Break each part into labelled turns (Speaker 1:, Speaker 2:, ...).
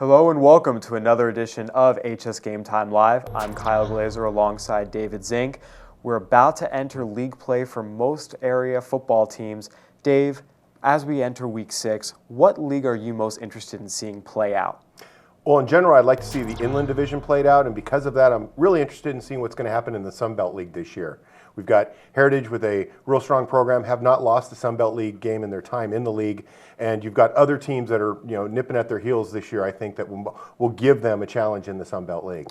Speaker 1: Hello and welcome to another edition of HS Game Time Live. I'm Kyle Glazer alongside David Zink. We're about to enter league play for most area football teams. Dave, as we enter week 6, what league are you most interested in seeing play out?
Speaker 2: Well, in general, I'd like to see the Inland Division played out, and because of that, I'm really interested in seeing what's going to happen in the Sun Belt League this year. We've got Heritage with a real strong program, have not lost the Sun Belt League game in their time in the league, and you've got other teams that are nipping at their heels this year, I think, that will give them a challenge in the Sun Belt League.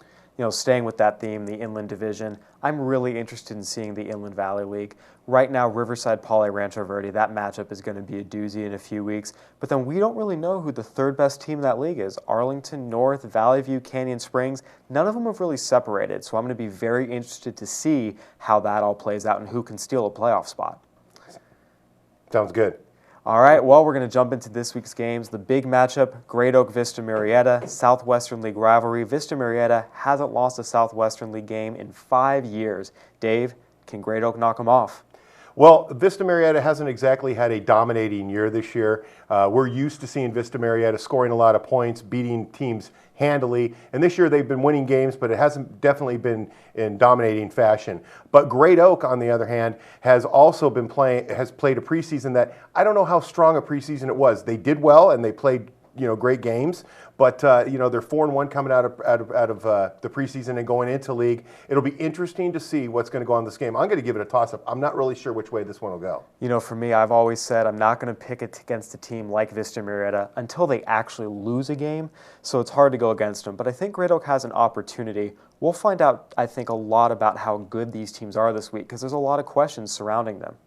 Speaker 1: Staying with that theme, the Inland Division, I'm really interested in seeing the Inland Valley League. Right now, Riverside Poly Rancho Verde, that matchup is going to be a doozy in a few weeks. But then we don't really know who the third best team in that league is. Arlington, North, Valley View, Canyon Springs, none of them have really separated. So I'm going to be very interested to see how that all plays out and who can steal a playoff spot.
Speaker 2: Sounds good.
Speaker 1: All right, well, we're going to jump into this week's games. The big matchup, Great Oak Vista Marietta, Southwestern League rivalry. Vista Marietta hasn't lost a Southwestern League game in 5 years. Dave, can Great Oak knock them off?
Speaker 2: Well, Vista Marietta hasn't exactly had a dominating year this year. We're used to seeing Vista Marietta scoring a lot of points, beating teams handily, and this year they've been winning games, but it hasn't definitely been in dominating fashion. But Great Oak, on the other hand, has also been played a preseason that I don't know how strong a preseason it was. They did well and they played great games, but they're 4-1 coming out of the preseason and going into league. It'll be interesting to see what's going to go on this game. I'm going to give it a toss-up. I'm not really sure which way this one will go.
Speaker 1: For me, I've always said I'm not going to pick it against a team like Vista Marietta until they actually lose a game, so it's hard to go against them. But I think Great Oak has an opportunity. We'll find out, I think, a lot about how good these teams are this week because there's a lot of questions surrounding them.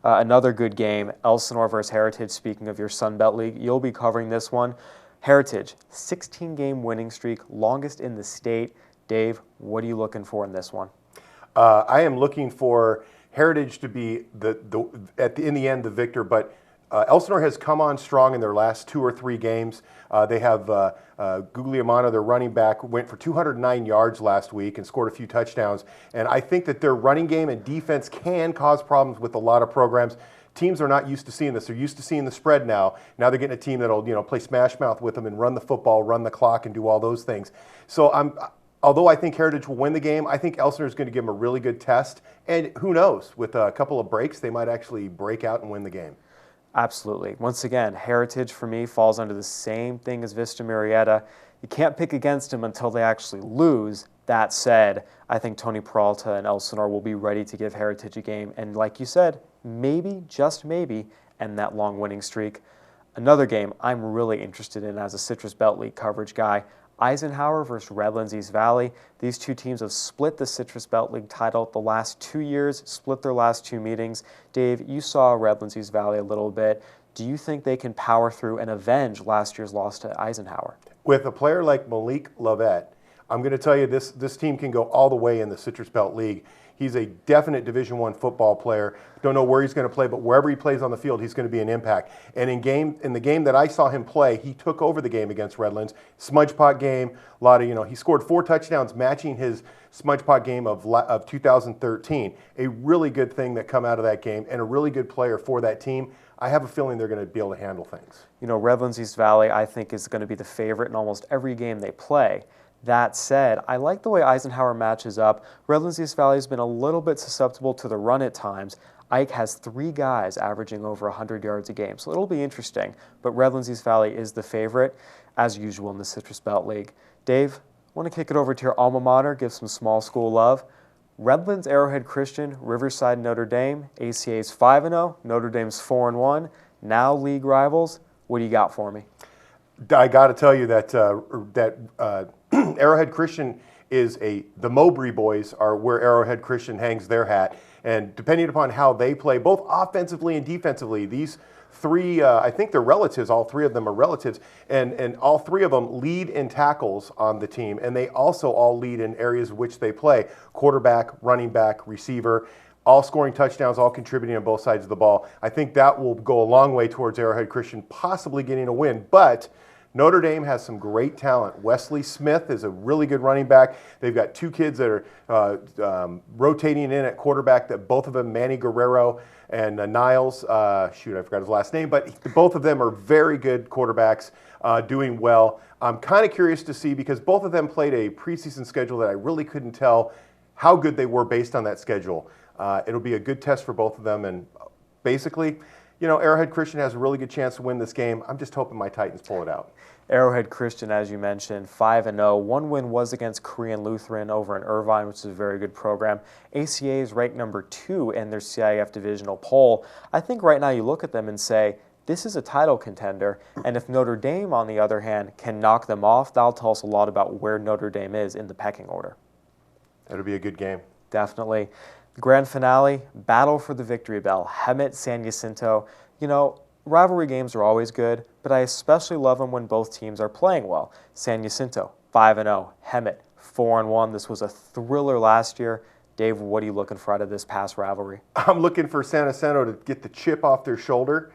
Speaker 1: Another good game, Elsinore versus Heritage. Speaking of your Sun Belt League, you'll be covering this one. Heritage, 16-game winning streak, longest in the state. Dave, what are you looking for in this one?
Speaker 2: I am looking for Heritage to be in the end the victor, but Elsinore has come on strong in their last 2 or 3 games. They have Guglielmano, their running back, went for 209 yards last week and scored a few touchdowns. And I think that their running game and defense can cause problems with a lot of programs. Teams are not used to seeing this. They're used to seeing the spread now. Now they're getting a team that'll play smash mouth with them and run the football, run the clock, and do all those things. So although I think Heritage will win the game, I think Elsinore is going to give them a really good test. And who knows, with a couple of breaks, they might actually break out and win the game.
Speaker 1: Absolutely. Once again, Heritage for me falls under the same thing as Vista Marietta. You can't pick against them until they actually lose. That said, I think Tony Peralta and Elsinore will be ready to give Heritage a game. And like you said, maybe, just maybe, end that long winning streak. Another game I'm really interested in as a Citrus Belt League coverage guy, Eisenhower versus Redlands East Valley. These two teams have split the Citrus Belt League title the last 2 years, split their last 2 meetings. Dave, you saw Redlands East Valley a little bit. Do you think they can power through and avenge last year's loss to Eisenhower?
Speaker 2: With a player like Malik Lovett, I'm going to tell you this team can go all the way in the Citrus Belt League. He's a definite Division I football player. Don't know where he's going to play, but wherever he plays on the field, he's going to be an impact. And in the game that I saw him play, he took over the game against Redlands. Smudge pot game, a lot of, he scored 4 touchdowns, matching his smudge pot game of 2013. A really good thing that come out of that game, and a really good player for that team. I have a feeling they're going to be able to handle things.
Speaker 1: Redlands East Valley, I think, is going to be the favorite in almost every game they play. That said, I like the way Eisenhower matches up. Redlands East Valley has been a little bit susceptible to the run at times. Ike has 3 guys averaging over 100 yards a game, so it'll be interesting. But Redlands East Valley is the favorite, as usual in the Citrus Belt League. Dave, I want to kick it over to your alma mater, give some small school love. Redlands Arrowhead Christian, Riverside Notre Dame, ACA's 5-0, Notre Dame's 4-1, now league rivals. What do you got for me?
Speaker 2: I got to tell you that Arrowhead Christian is the Mowbray boys are where Arrowhead Christian hangs their hat. And depending upon how they play, both offensively and defensively, these 3, I think they're relatives, all 3 of them are relatives, and all 3 of them lead in tackles on the team, and they also all lead in areas which they play, quarterback, running back, receiver, all scoring touchdowns, all contributing on both sides of the ball. I think that will go a long way towards Arrowhead Christian possibly getting a win, but Notre Dame has some great talent. Wesley Smith is a really good running back. They've got two kids that are rotating in at quarterback, that both of them, Manny Guerrero and Niles, I forgot his last name, but both of them are very good quarterbacks, doing well. I'm kind of curious to see, because both of them played a preseason schedule that I really couldn't tell how good they were based on that schedule. It'll be a good test for both of them, and basically, Arrowhead Christian has a really good chance to win this game. I'm just hoping my Titans pull it out.
Speaker 1: Arrowhead Christian, as you mentioned, 5-0. One win was against Korean Lutheran over in Irvine, which is a very good program. ACA is ranked number 2 in their CIF divisional poll. I think right now you look at them and say, this is a title contender, and if Notre Dame, on the other hand, can knock them off, that'll tell us a lot about where Notre Dame is in the pecking order.
Speaker 2: That'll be a good game.
Speaker 1: Definitely. The grand finale, battle for the victory bell, Hemet San Jacinto. Rivalry games are always good, but I especially love them when both teams are playing well. San Jacinto, 5-0. Hemet, 4-1. This was a thriller last year. Dave, what are you looking for out of this past rivalry?
Speaker 2: I'm looking for San Jacinto to get the chip off their shoulder.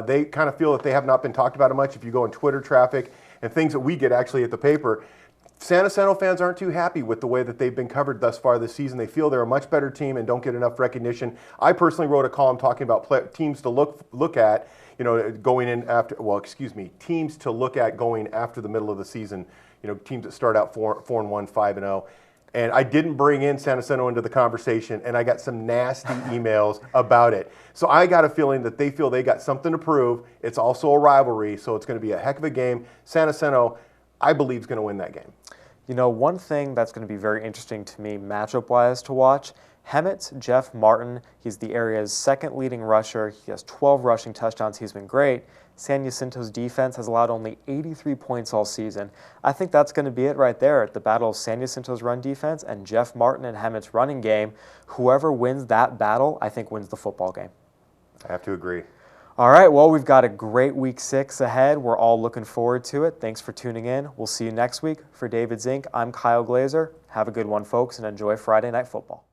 Speaker 2: They kind of feel that they have not been talked about much. If you go in Twitter traffic and things that we get actually at the paper, San Jacinto fans aren't too happy with the way that they've been covered thus far this season. They feel they're a much better team and don't get enough recognition. I personally wrote a column talking about teams to look at, going in after. Teams to look at going after the middle of the season. Teams that start out 4-1, 5-0. And I didn't bring in San Jacinto into the conversation, and I got some nasty emails about it. So I got a feeling that they feel they got something to prove. It's also a rivalry, so it's going to be a heck of a game. San Jacinto, I believe, is going to win that game.
Speaker 1: One thing that's going to be very interesting to me matchup-wise to watch, Hemet's Jeff Martin. He's the area's second leading rusher. He has 12 rushing touchdowns. He's been great. San Jacinto's defense has allowed only 83 points all season. I think that's going to be it right there at the battle of San Jacinto's run defense and Jeff Martin and Hemet's running game. Whoever wins that battle, I think, wins the football game.
Speaker 2: I have to agree.
Speaker 1: All right, well, we've got a great Week 6 ahead. We're all looking forward to it. Thanks for tuning in. We'll see you next week. For David Zink, I'm Kyle Glazer. Have a good one, folks, and enjoy Friday Night Football.